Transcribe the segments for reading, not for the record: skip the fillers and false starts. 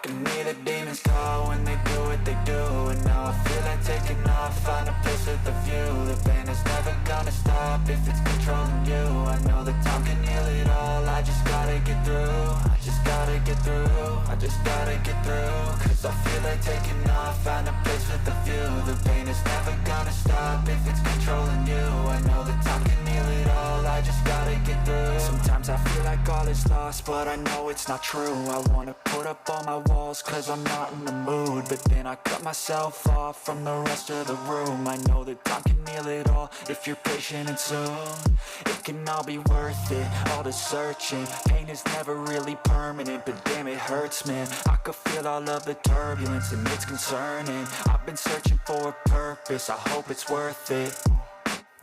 can hear the demons call when they do what they do. And now I feel like taking off, find a place with a view. The pain is never gonna stop if it's controlling you. I know that time can heal it all, I just gotta get through. I just gotta get through, I just gotta get through. Cause I feel like taking off, find a place with a view. The pain is never gonna stop if it's controlling you. I know that time can heal it all, I just gotta get through. Sometimes I feel like all is lost, but I know it's not true. I wanna put up all my walls cause I'm not in the mood, but then I cut myself off from the rest of the room. I know that time can heal it all if you're patient and soon it can all be worth it, all the searching. Pain is never really permanent, but damn it hurts, man. I could feel all of the turbulence and it's concerning. I've been searching for a purpose, I hope it's worth it.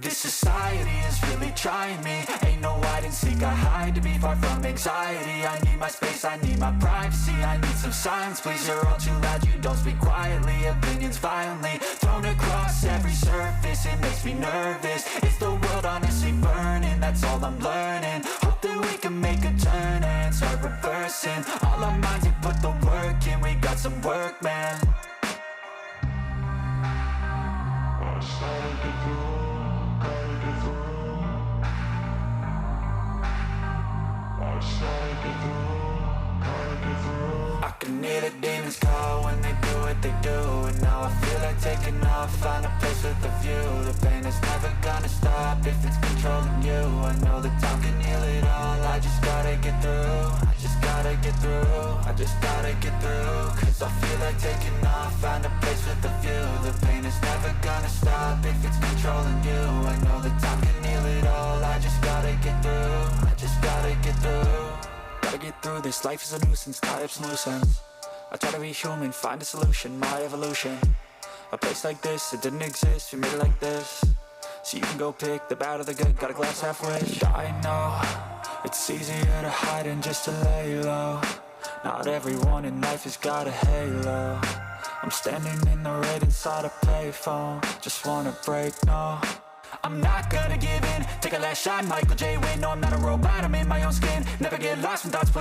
This society is really trying me. Ain't no hide and seek, I hide to be far from anxiety. I need my space, I need my privacy. I need some silence, please, you're all too loud. You don't speak quietly, opinions violently thrown across every surface. It makes me nervous, is the world honestly burning? That's all I'm learning. Hope that we can make a turn and start reversing. All our minds, we put the work in, we got some work, man. I can hear the demons call when they do what they do. And now I feel like taking off, find a place with a view. The pain is never gonna stop if it's controlling you. I know that time can heal it all, I just gotta get through. I just gotta get through, I just gotta get through. Cause I feel like taking off, find a place with a view. The pain is never gonna stop if it's controlling you. I know that time can heal it all, I just gotta get through. I just gotta get through. Gotta get through this, life is a nuisance, tie up some loose ends. I try to be human, find a solution, my evolution. A place like this, it didn't exist, we made it like this. So you can go pick the bad or the good, got a glass half rich. I know, it's easier to hide than just to lay low. Not everyone in life has got a halo. I'm standing in the red inside a payphone, just wanna break, no. I'm not gonna give in, take a last shot, Michael J. Win. No, I'm not a robot, I'm in my own skin. Never get lost when thoughts pull you